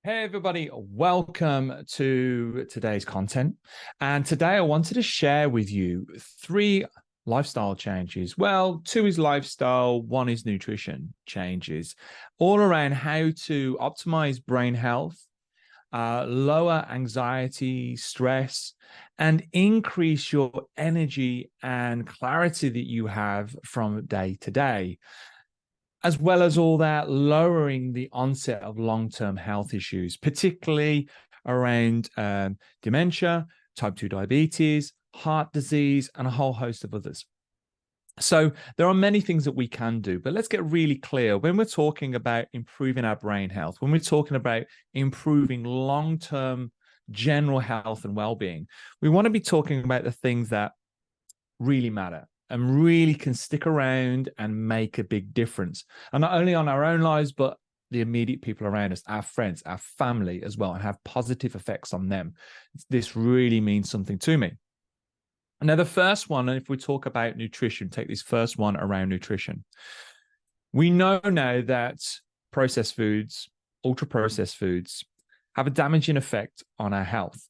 Hey everybody, welcome to today's content. And today I wanted to share with you 3 lifestyle changes. Well, 2 is lifestyle, 1 is nutrition changes, all around how to optimize brain health, lower anxiety, stress, and increase your energy and clarity that you have from day to day, as well as all that, lowering the onset of long-term health issues, particularly around dementia, type 2 diabetes, heart disease, and a whole host of others. So there are many things that we can do, but let's get really clear. When we're talking about improving our brain health, when we're talking about improving long-term general health and well-being, we want to be talking about the things that really matter and really can stick around and make a big difference. And not only on our own lives, but the immediate people around us, our friends, our family as well, and have positive effects on them. This really means something to me. Now, the first one, and if we talk about nutrition, take this first one around nutrition. We know now that processed foods, ultra-processed foods, have a damaging effect on our health.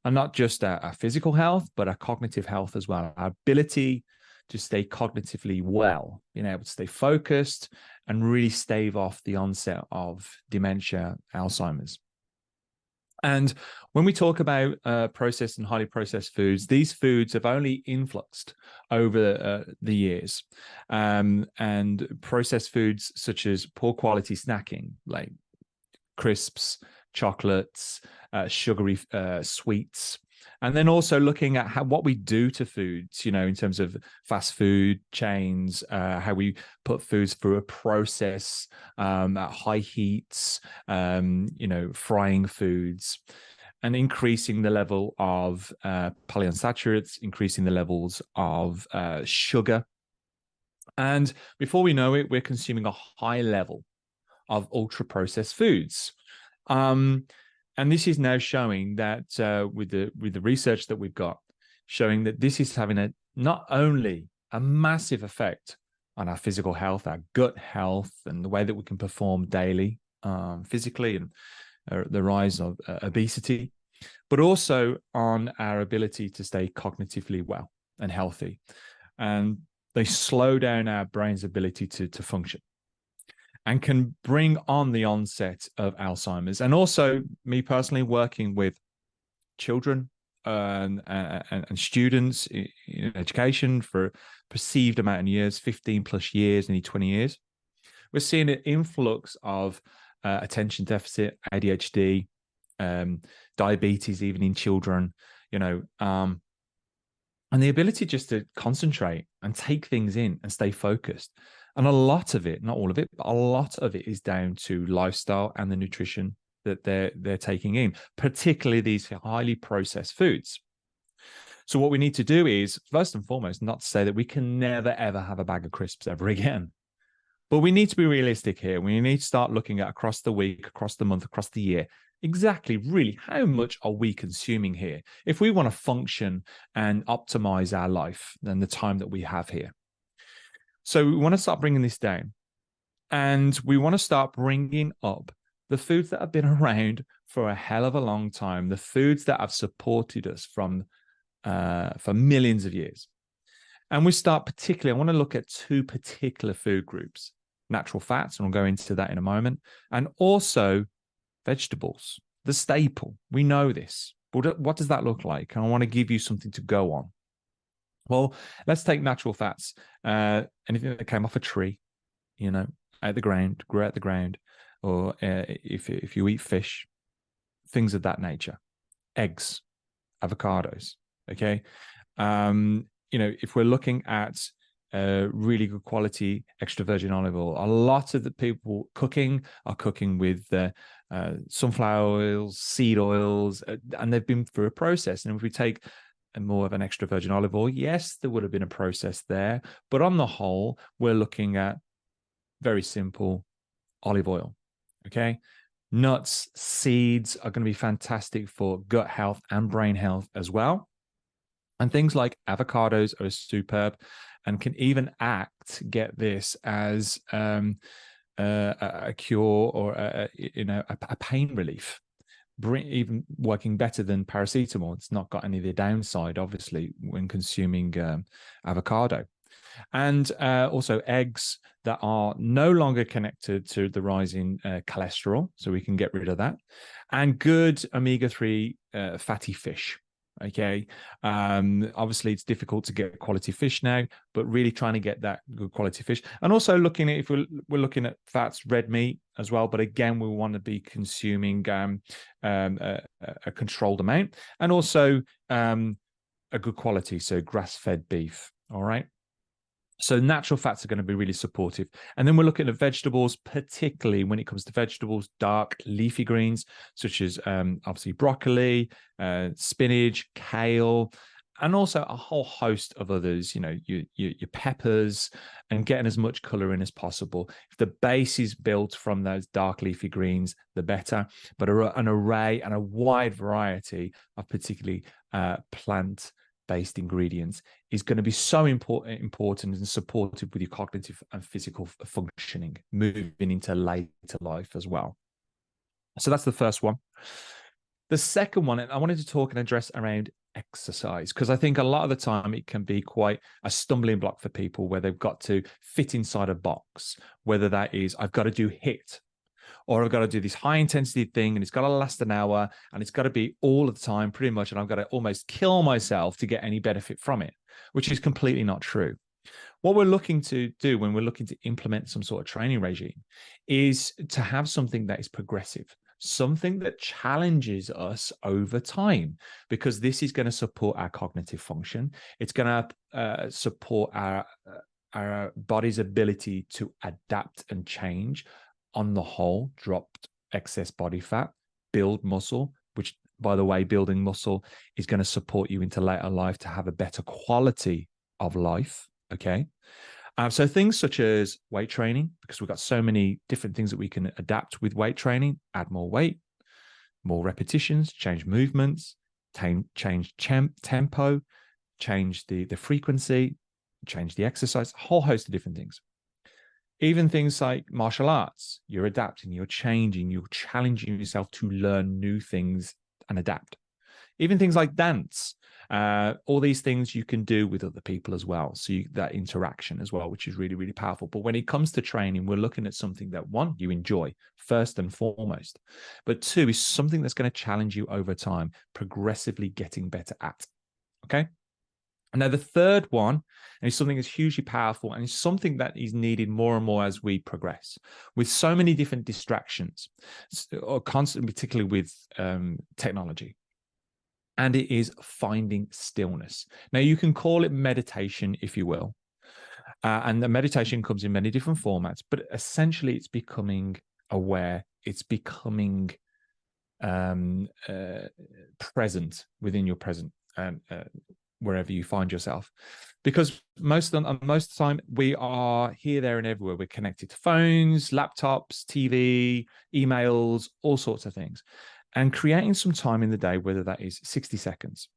And not just our physical health, but our cognitive health as well. Our ability to stay cognitively well, being able to stay focused and really stave off the onset of dementia, Alzheimer's. And when we talk about processed and highly processed foods, these foods have only influxed over the years. And processed foods such as poor quality snacking, like crisps, chocolates, sugary sweets, and then also looking at what we do to foods, in terms of fast food chains, how we put foods through a process at high heats, frying foods, and increasing the level of polyunsaturates, increasing the levels of sugar. And before we know it, we're consuming a high level of ultra-processed foods. And this is now showing that with the research that we've got, showing that this is having not only a massive effect on our physical health, our gut health, and the way that we can perform daily physically, and the rise of obesity, but also on our ability to stay cognitively well and healthy. And they slow down our brain's ability to function, and can bring on the onset of Alzheimer's. And also, me personally, working with children and students in education for a perceived amount of years, 15 plus years, nearly 20 years, we're seeing an influx of attention deficit, ADHD, diabetes, even in children, and the ability just to concentrate and take things in and stay focused. And a lot of it, not all of it, but a lot of it is down to lifestyle and the nutrition that they're taking in, particularly these highly processed foods. So what we need to do is, first and foremost, not to say that we can never, ever have a bag of crisps ever again. But we need to be realistic here. We need to start looking at across the week, across the month, across the year, exactly, really, how much are we consuming here if we want to function and optimize our life and the time that we have here. So we want to start bringing this down, and we want to start bringing up the foods that have been around for a hell of a long time, the foods that have supported us for millions of years. And we start particularly, I want to look at 2 particular food groups: natural fats, and we'll go into that in a moment, and also vegetables, the staple. We know this, but what does that look like? And I want to give you something to go on. Well, let's take natural fats. Anything that came off a tree, out the ground, grew out the ground, or if you eat fish, things of that nature, eggs, avocados. Okay, if we're looking at really good quality extra virgin olive oil, a lot of the people are cooking with sunflower oils, seed oils, and they've been through a process. And if we take more of an extra virgin olive oil, yes, there would have been a process there, but on the whole, we're looking at very simple olive oil. Okay, nuts, seeds are going to be fantastic for gut health and brain health as well. And things like avocados are superb and can even get this as a cure or a pain relief, even working better than paracetamol. It's not got any of the downside, obviously, when consuming avocado. And also eggs that are no longer connected to the rising cholesterol, so we can get rid of that. And good omega-3 fatty fish. Okay. Obviously, it's difficult to get quality fish now, but really trying to get that good quality fish. And also looking at, if we're looking at fats, red meat as well. But again, we want to be consuming a controlled amount, and also a good quality, so grass-fed beef. All right. So natural fats are going to be really supportive. And then we're looking at vegetables, particularly when it comes to vegetables, dark leafy greens, such as obviously broccoli, spinach, kale, and also a whole host of others, your peppers, and getting as much color in as possible. If the base is built from those dark leafy greens, the better. But an array and a wide variety of particularly plant-based ingredients is going to be so important and supportive with your cognitive and physical functioning, moving into later life as well. So that's the first one. The second one, I wanted to talk and address around exercise, because I think a lot of the time it can be quite a stumbling block for people where they've got to fit inside a box, whether that is, I've got to do HIIT, or I've got to do this high intensity thing and it's got to last an hour and it's got to be all of the time pretty much. And I've got to almost kill myself to get any benefit from it, which is completely not true. What we're looking to do when we're looking to implement some sort of training regime is to have something that is progressive, something that challenges us over time, because this is going to support our cognitive function. It's going to support our body's ability to adapt and change. On the whole, dropped excess body fat, build muscle, which, by the way, building muscle is going to support you into later life to have a better quality of life. Okay. So things such as weight training, because we've got so many different things that we can adapt with weight training: add more weight, more repetitions, change movements, change tempo, change the frequency, change the exercise, a whole host of different things. Even things like martial arts, you're adapting, you're changing, you're challenging yourself to learn new things and adapt. Even things like dance, all these things you can do with other people as well. So that interaction as well, which is really, really powerful. But when it comes to training, we're looking at something that, one, you enjoy first and foremost, but two, is something that's going to challenge you over time, progressively getting better at. Okay. And now the third one, and it's something that's hugely powerful, and it's something that is needed more and more as we progress, with so many different distractions, or constantly, particularly with technology. And it is finding stillness. Now, you can call it meditation, if you will. And the meditation comes in many different formats, but essentially it's becoming aware. It's becoming present within your present, wherever you find yourself. Because most of the time we are here, there, and everywhere. We're connected to phones, laptops, TV, emails, all sorts of things. And creating some time in the day, whether that is 60 seconds,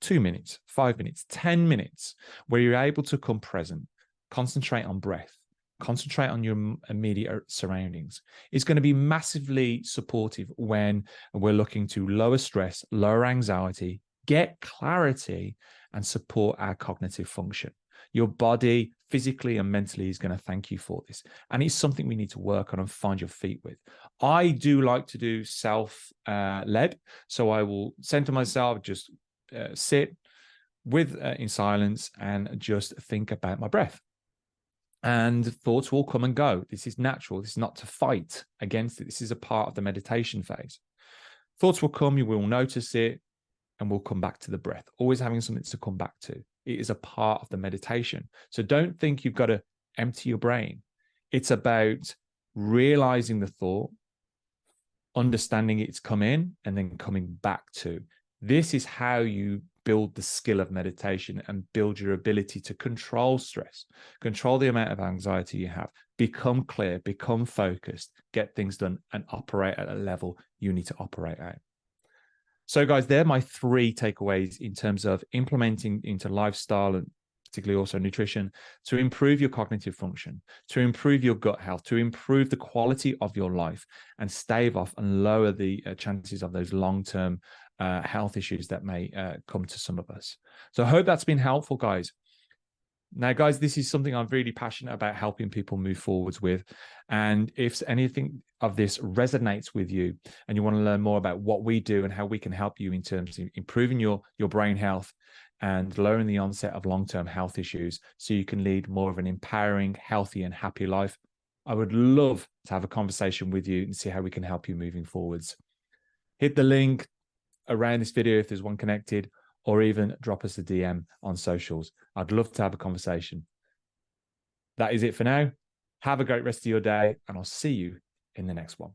2 minutes, 5 minutes, 10 minutes, where you're able to come present, concentrate on breath, concentrate on your immediate surroundings, is going to be massively supportive when we're looking to lower stress, lower anxiety, get clarity, and support our cognitive function. Your body physically and mentally is going to thank you for this. And it's something we need to work on and find your feet with. I do like to do self-led. So I will center myself, just sit with in silence and just think about my breath. And thoughts will come and go. This is natural. This is not to fight against it. This is a part of the meditation phase. Thoughts will come, you will notice it, and we'll come back to the breath, always having something to come back to. It is a part of the meditation. So don't think you've got to empty your brain. It's about realizing the thought, understanding it's come in, and then coming back to. This is how you build the skill of meditation and build your ability to control stress, control the amount of anxiety you have, become clear, become focused, get things done, and operate at a level you need to operate at. So guys, they're my 3 takeaways in terms of implementing into lifestyle and particularly also nutrition, to improve your cognitive function, to improve your gut health, to improve the quality of your life, and stave off and lower the chances of those long-term health issues that may come to some of us. So I hope that's been helpful, guys. Now, guys, this is something I'm really passionate about helping people move forwards with. And if anything of this resonates with you and you want to learn more about what we do and how we can help you in terms of improving your brain health and lowering the onset of long-term health issues so you can lead more of an empowering, healthy, and happy life, I would love to have a conversation with you and see how we can help you moving forwards. Hit the link around this video if there's one connected, or even drop us a DM on socials. I'd love to have a conversation. That is it for now. Have a great rest of your day, and I'll see you in the next one.